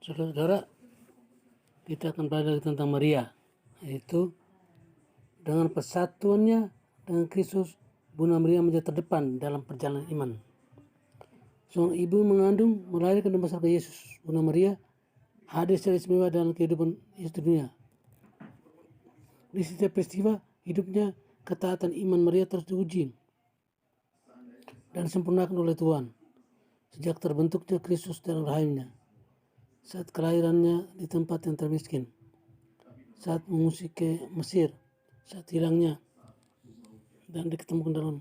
Saudara-saudara, kita akan belajar tentang Maria, yaitu dengan persatuannya dengan Kristus, Bunda Maria menjadi terdepan dalam perjalanan iman. Seorang ibu mengandung, melahirkan dan membesarkan Yesus. Bunda Maria hadir secara istimewa dalam kehidupan Yesus di dunia. Di setiap peristiwa hidupnya, ketaatan iman Maria terus diuji dan disempurnakan oleh Tuhan. Sejak terbentuknya Kristus dalam rahimnya, saat kelahirannya di tempat yang termiskin, saat mengungsi ke Mesir, saat hilangnya dan diketemukan dalam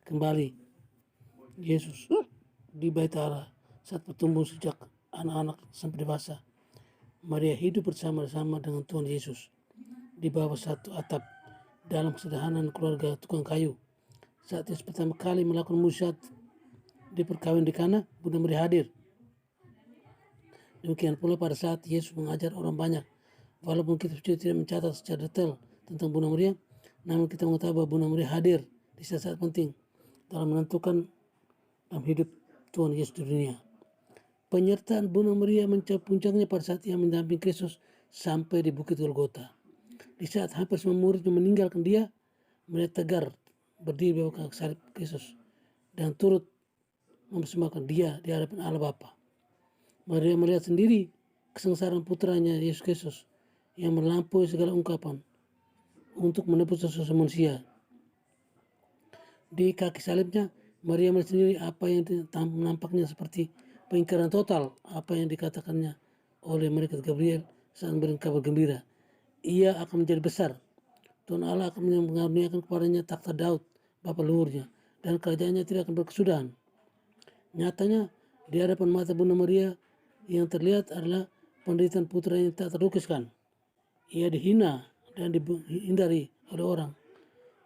kembali Yesus di Bait Allah, saat bertumbuh sejak anak-anak sampai dewasa, Maria hidup bersama-sama dengan Tuhan Yesus di bawah satu atap dalam kesederhanaan keluarga tukang kayu. Saat Yesus pertama kali melakukan mujizat di perkawinan di Kana, Bunda Maria hadir. Demikian pula pada saat Yesus mengajar orang banyak. Walaupun kita tidak mencatat secara detail tentang Bunda Maria, namun kita mengetahui bahwa Bunda Maria hadir di saat-saat penting dalam menentukan dalam hidup Tuhan Yesus di dunia. Penyertaan Bunda Maria mencapai puncaknya pada saat ia mendampingi Kristus sampai di Bukit Golgota. Di saat hampir semua muridnya meninggalkan dia, Maria tegar berdiri di bawah salib Kristus dan turut mempersembahkan dia di hadapan Allah Bapa. Maria melihat sendiri kesengsaraan putranya Yesus Kristus yang melampaui segala ungkapan untuk menebus dosa manusia. Di kaki salibnya, Maria melihat sendiri apa yang nampaknya seperti pengingkaran total apa yang dikatakannya oleh malaikat Gabriel saat memberi kabar gembira. Ia akan menjadi besar. Tuhan Allah akan mengaruniakan kepadanya takhta Daud, bapa leluhurnya, dan kerajaannya tidak akan berkesudahan. Nyatanya, di hadapan mata Bunda Maria, yang terlihat adalah penderitaan putra yang tak terlukiskan. Ia dihina dan dihindari oleh orang.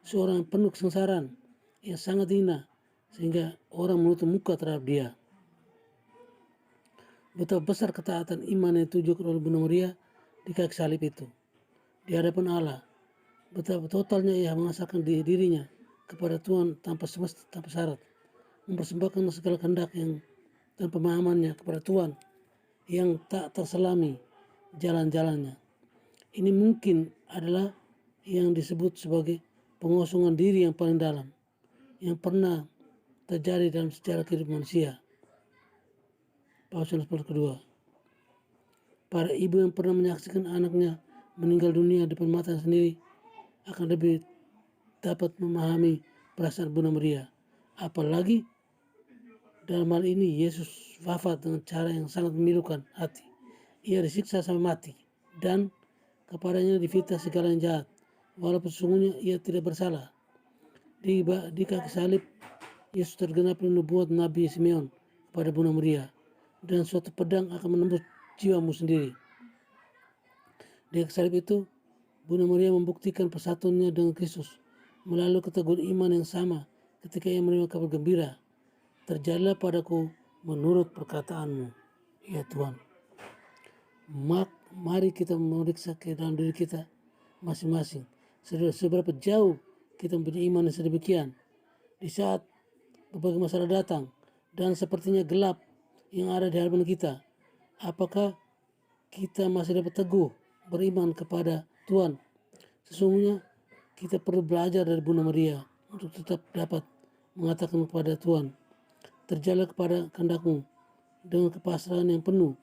Seorang penuh kesengsaraan yang sangat hina sehingga orang menutup muka terhadap dia. Betapa besar ketaatan iman yang ditunjukkan oleh Bunda Maria di kaki salib itu. Di hadapan Allah, betapa totalnya ia mengasahkan dirinya kepada Tuhan tanpa syarat, mempersembahkan segala kehendak dan pemahamannya kepada Tuhan yang tak terselami jalan-jalannya. Ini mungkin adalah yang disebut sebagai pengosongan diri yang paling dalam yang pernah terjadi dalam sejarah kehidupan manusia. Paus Yohanes Paus kedua. Para ibu yang pernah menyaksikan anaknya meninggal dunia di depan mata sendiri akan lebih dapat memahami perasaan Bunda Maria. Apalagi dalam hal ini Yesus wafat dengan cara yang sangat memilukan hati. Ia disiksa sampai mati dan kepadanya difitnah segala yang jahat, walaupun sesungguhnya ia tidak bersalah. Di kaki salib Yesus tergenapi nubuat Nabi Simeon kepada Bunda Maria, dan suatu pedang akan menembus jiwamu sendiri. Di kaki salib itu Bunda Maria membuktikan persatuannya dengan Kristus melalui keteguhan iman yang sama ketika ia menerima kabar gembira. Terjadilah padaku menurut perkataanmu, ya Tuhan. Mari kita memeriksa ke dalam diri kita masing-masing. Seberapa jauh kita mempunyai iman yang sedemikian. Di saat berbagai masalah datang dan sepertinya gelap yang ada di hadapan kita, apakah kita masih dapat teguh beriman kepada Tuhan? Sesungguhnya kita perlu belajar dari Bunda Maria untuk tetap dapat mengatakan kepada Tuhan, terjadilah kepada kehendak-Mu dengan kepasrahan yang penuh,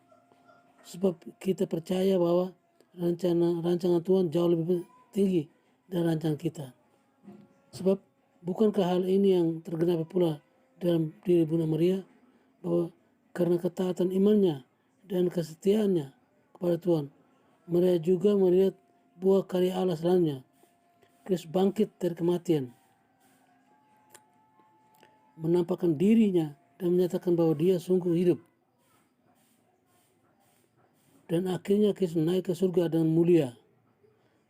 sebab kita percaya bahwa rancangan Tuhan jauh lebih tinggi dari rancangan kita. Sebab bukankah hal ini yang tergenapi pula dalam diri Bunda Maria, bahwa karena ketaatan imannya dan kesetiaannya kepada Tuhan, Maria juga melihat buah karya Allah selanjutnya, Kristus bangkit dari kematian, menampakkan dirinya dan menyatakan bahwa dia sungguh hidup. Dan akhirnya Kristus naik ke surga dengan mulia.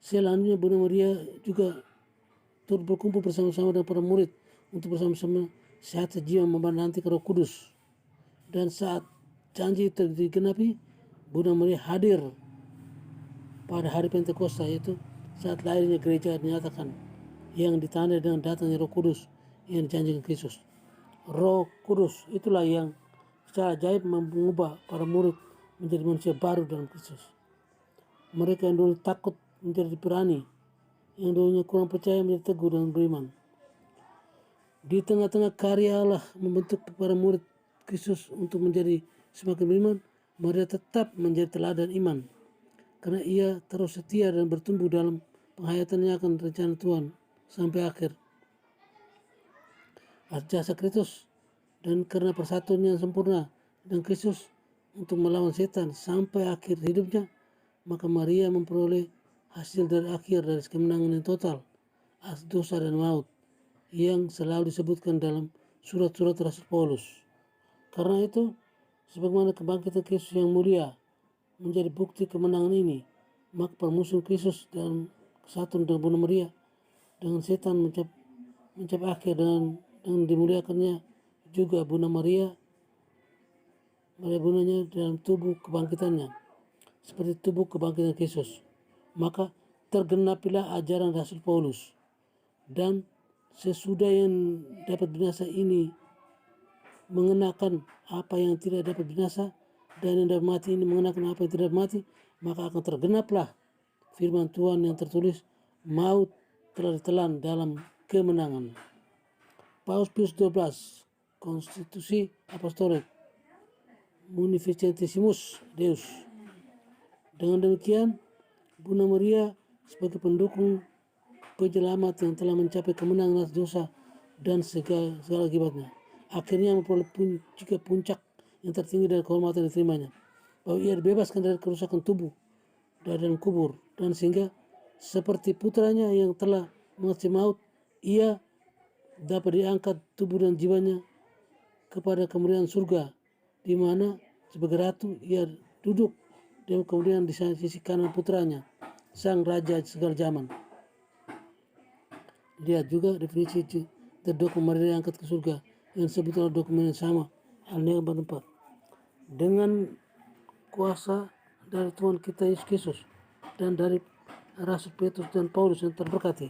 Selanjutnya Bunda Maria juga turut berkumpul bersama-sama dengan para murid untuk bersama-sama sehat sejiwa menanti Roh Kudus. Dan saat janji digenapi, Bunda Maria hadir pada hari Pentakosta, yaitu saat lahirnya gereja dinyatakan, yang ditandai dengan datangnya Roh Kudus yang dijanjikan Kristus. Roh Kudus itulah yang secara ajaib mengubah para murid menjadi manusia baru dalam Kristus. Mereka yang dulu takut menjadi berani, yang dulunya kurang percaya menjadi teguh dan beriman. Di tengah-tengah karya Allah membentuk para murid Kristus untuk menjadi semakin beriman, mereka tetap menjadi teladan iman, karena ia terus setia dan bertumbuh dalam penghayatannya akan rencana Tuhan sampai akhir. Atas jasa Kristus dan karena persatuan yang sempurna dengan Kristus untuk melawan setan sampai akhir hidupnya, maka Maria memperoleh hasil dari akhir dari kemenangan yang total atas dosa dan maut yang selalu disebutkan dalam surat-surat Rasul Paulus. Karena itu, sebagaimana kebangkitan Kristus yang mulia menjadi bukti kemenangan ini, maka permusuhan Kristus dalam kesatuan dengan Bunda Maria dengan setan mencapai akhir dengan dimuliakannya juga Bunda Maria bundanya dalam tubuh kebangkitannya seperti tubuh kebangkitan Kristus. Maka tergenapilah ajaran Rasul Paulus, dan sesudah yang dapat binasa ini mengenakan apa yang tidak dapat binasa, dan yang dapat mati ini mengenakan apa yang tidak mati, maka akan tergenaplah firman Tuhan yang tertulis, maut telah ditelan dalam kemenangan. Paus Pius XII, Konstitusi Apostolik Munificentissimus Deus. Dengan demikian, Bunda Maria sebagai pendukung penyelamat yang telah mencapai kemenangan atas dosa dan segala akibatnya, akhirnya memperoleh juga puncak yang tertinggi dari kehormatan yang diterimanya, bahwa ia dibebaskan dari kerusakan tubuh dari dalam kubur, dan sehingga seperti putranya yang telah mengatasi maut, ia dapat diangkat tubuh dan jiwanya kepada kemuliaan surga, di mana sebagai ratu ia duduk dan kemudian di sisi kanan putranya, sang raja segala zaman. Lihat juga definisi dari dokumen Maria diangkat ke surga yang sebetulnya dokumen yang sama, halnya bertempat dengan kuasa dari Tuhan kita Yesus Kristus dan dari Rasul Petrus dan Paulus yang terberkati,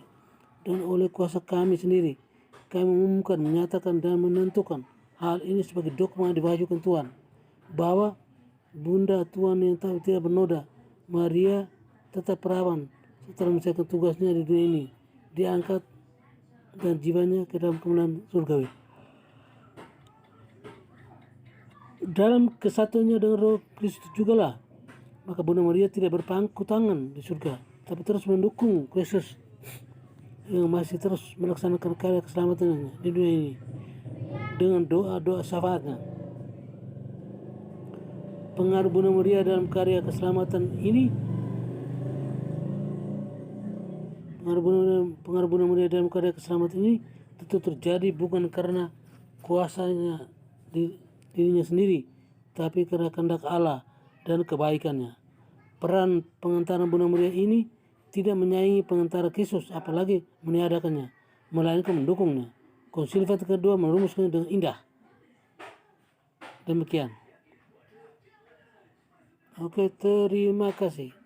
dan oleh kuasa kami sendiri kami mengumumkan, menyatakan dan menentukan hal ini sebagai dokumen yang diwajibkan Tuhan, bahwa Bunda Tuhan yang tidak bernoda Maria tetap perawan setelah menyelesaikan tugasnya di dunia ini, diangkat dan jiwanya ke dalam kemenangan surgawi. Dalam kesatuannya dengan Roh Kristus jugalah, maka Bunda Maria tidak berpangku tangan di surga, tapi terus mendukung Kristus yang masih terus melaksanakan karya keselamatannya di dunia ini dengan doa-doa syafaatnya. Pengaruh Bunda Maria dalam karya keselamatan ini, pengaruh Bunda Maria dalam karya keselamatan ini tentu terjadi bukan karena kuasanya di dirinya sendiri, tapi karena kehendak Allah dan kebaikannya. Peran pengantaran Bunda Maria ini tidak menyaingi pengantara Kristus, apalagi meniadakannya, melainkan mendukungnya. Konsili Vatikan II merumuskannya dengan indah. Demikian. Oke, terima kasih.